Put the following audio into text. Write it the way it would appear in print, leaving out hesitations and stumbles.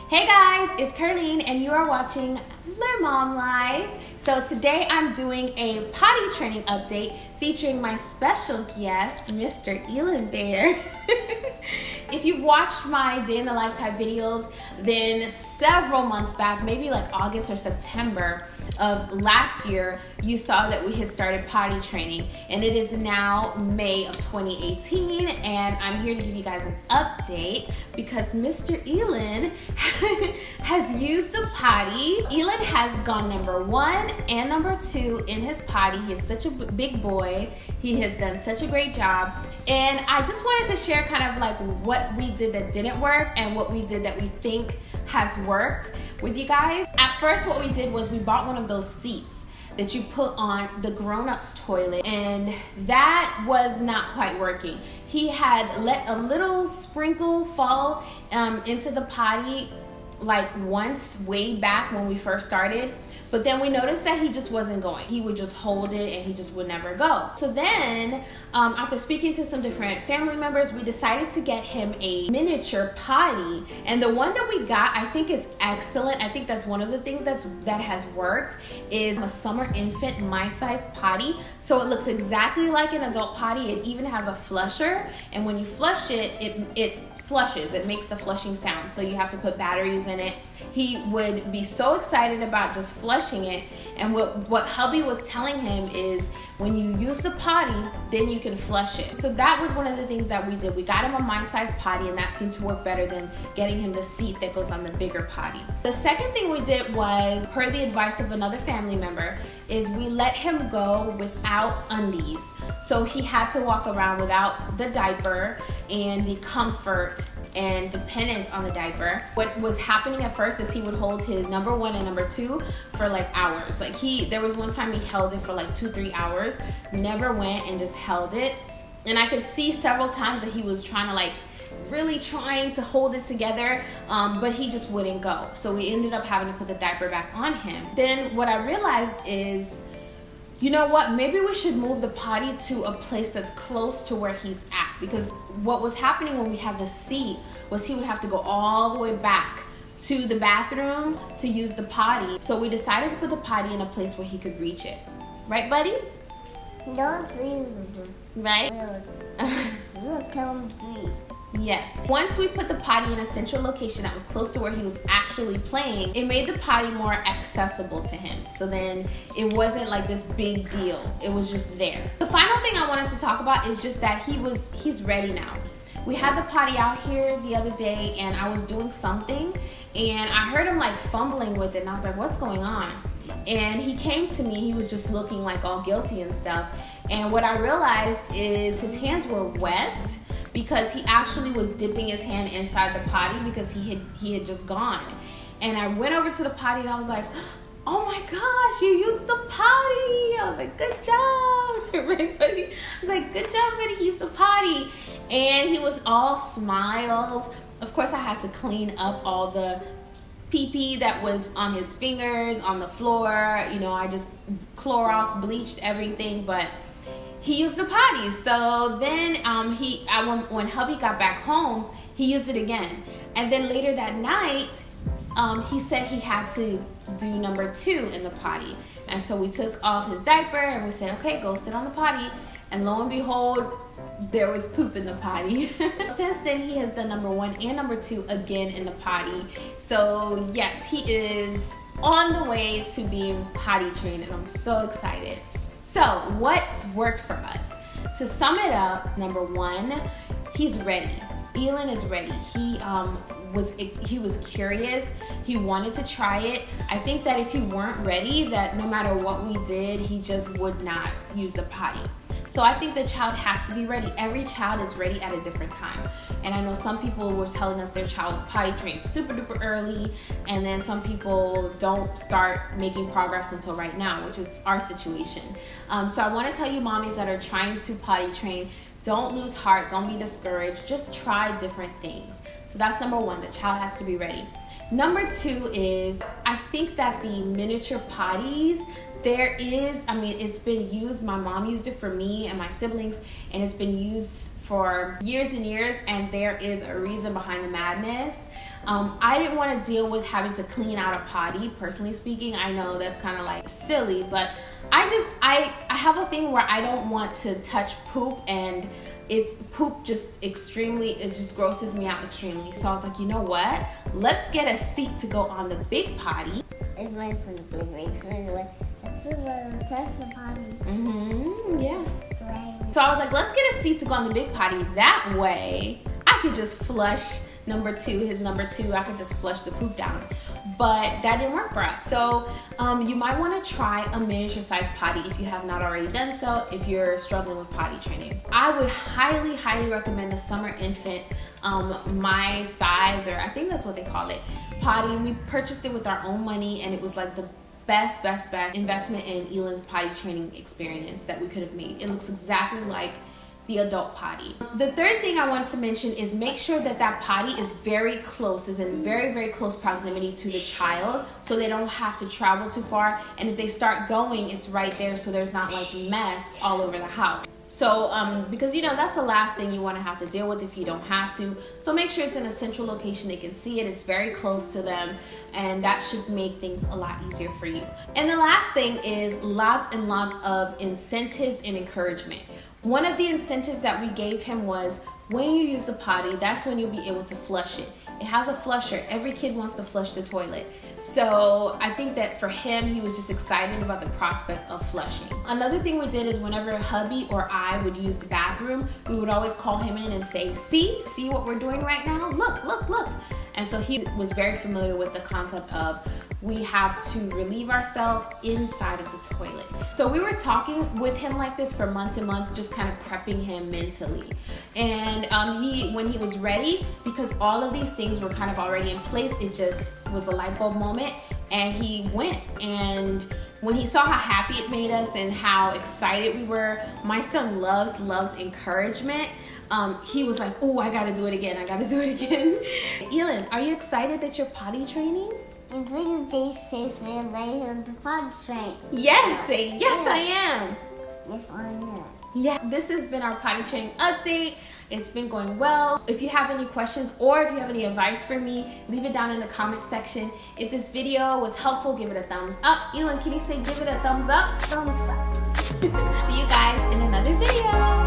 Hey guys, it's Ker-Leen and you are watching Lemomlife. So today I'm doing a potty training update featuring my special guest, Mr. Elon Bear. If you've watched my day in the life type videos, then several months back, maybe like August or September of last year, you saw that we had started potty training, and it is now May of 2018, and I'm here to give you guys an update because Mr. Elon has used the potty. Elon has gone number 1 and number 2 in his potty. He is such a big boy. He has done such a great job, and I just wanted to share kind of like what we did that didn't work and what we did that we think has worked with you guys. At first, what we did was we bought one of those seats that you put on the grown-ups toilet, and that was not quite working. He had let a little sprinkle fall into the potty like once way back when we first started, but then we noticed that he just wasn't going. He would just hold it and he just would never go. So then after speaking to some different family members, we decided to get him a miniature potty, and the one that we got I think is excellent. I think that's one of the things that has worked is a summer infant my size potty. So it looks exactly like an adult potty. It even has a flusher, and when you flush it, it flushes. It makes the flushing sound, so you have to put batteries in it. He would be so excited about just flushing it, and what hubby was telling him is when you use the potty, then you can flush it. So that was one of the things that we did. We got him a my size potty, and that seemed to work better than getting him the seat that goes on the bigger potty. The second thing we did was, per the advice of another family member, is we let him go without undies. So he had to walk around without the diaper and the comfort and dependence on the diaper. What was happening at first is he would hold his number 1 and number 2 for like hours. Like there was one time he held it for like 2-3 hours, never went, and just held it. And I could see several times that he was really trying to hold it together, but he just wouldn't go. So we ended up having to put the diaper back on him. Then what I realized is, you know what, maybe we should move the potty to a place that's close to where he's at, because what was happening when we had the seat was he would have to go all the way back to the bathroom to use the potty. So we decided to put the potty in a place where he could reach it. Right, buddy? Right? Yes. Once we put the potty in a central location that was close to where he was actually playing, it made the potty more accessible to him. So then it wasn't like this big deal. It was just there. The final thing I wanted to talk about is just that he's ready now. We had the potty out here the other day, and I was doing something, and I heard him like fumbling with it, and I was like, what's going on? And he came to me. He was just looking like all guilty and stuff. And what I realized is his hands were wet, because he actually was dipping his hand inside the potty because he had just gone. And I went over to the potty and I was like, oh my gosh, you used the potty. I was like, good job. Right, buddy? I was like, good job, buddy, you used the potty. And he was all smiles. Of course, I had to clean up all the pee-pee that was on his fingers, on the floor. You know, I just Clorox bleached everything, but he used the potty. So then when hubby got back home, he used it again. And then later that night, he said he had to do number 2 in the potty. And so we took off his diaper and we said, okay, go sit on the potty. And lo and behold, there was poop in the potty. Since then, he has done number 1 and number 2 again in the potty. So yes, he is on the way to being potty trained, and I'm so excited. So what's worked for us? To sum it up, number 1, he's ready. Elon is ready. He was curious. He wanted to try it. I think that if he weren't ready, that no matter what we did, he just would not use the potty. So I think the child has to be ready. Every child is ready at a different time. And I know some people were telling us their child is potty trained super duper early, and then some people don't start making progress until right now, which is our situation. So I want to tell you mommies that are trying to potty train, don't lose heart, don't be discouraged, just try different things. So that's number 1, the child has to be ready. Number 2 is, I think that the miniature potties, it's been used, my mom used it for me and my siblings, and it's been used for years and years, and there is a reason behind the madness. I didn't want to deal with having to clean out a potty. Personally speaking, I know that's kind of like silly, but I have a thing where I don't want to touch poop, and it's poop just extremely, it just grosses me out extremely. So I was like, you know what? Let's get a seat to go on the big potty. It's made from the big rig, so it's a touch the potty. Yeah. Right. So I was like, let's get a seat to go on the big potty. That way, I could just flush his number two, I could just flush the poop down. But that didn't work for us. So you might want to try a miniature size potty if you have not already done so, if you're struggling with potty training. I would highly, highly recommend the Summer Infant, my size, or I think that's what they call it, potty. We purchased it with our own money, and it was like the best investment in Elan's potty training experience that we could have made. It looks exactly like the adult potty. The third thing I wanted to mention is make sure that that potty is very close, is in very, very close proximity to the child, so they don't have to travel too far. And if they start going, it's right there, so there's not like mess all over the house. So, because you know, that's the last thing you want to have to deal with if you don't have to. So make sure it's in a central location, they can see it, it's very close to them, and that should make things a lot easier for you. And the last thing is lots and lots of incentives and encouragement. One of the incentives that we gave him was, when you use the potty, that's when you'll be able to flush it. It has a flusher. Every kid wants to flush the toilet. So I think that for him, he was just excited about the prospect of flushing. Another thing we did is whenever hubby or I would use the bathroom, we would always call him in and say, see what we're doing right now? Look. And so he was very familiar with the concept of, we have to relieve ourselves inside of the toilet. So we were talking with him like this for months and months, just kind of prepping him mentally. And when he was ready, because all of these things were kind of already in place, it just was a light bulb moment, and he went. And when he saw how happy it made us and how excited we were, my son loves encouragement. He was like, oh, I gotta do it again. Elan, are you excited that you're potty training? It's like they say on the potty train. Yes, I am. Yes, I am. Yeah, this has been our potty training update. It's been going well. If you have any questions or if you have any advice for me, leave it down in the comment section. If this video was helpful, give it a thumbs up. Elan, can you say give it a thumbs up? Thumbs up. See you guys in another video.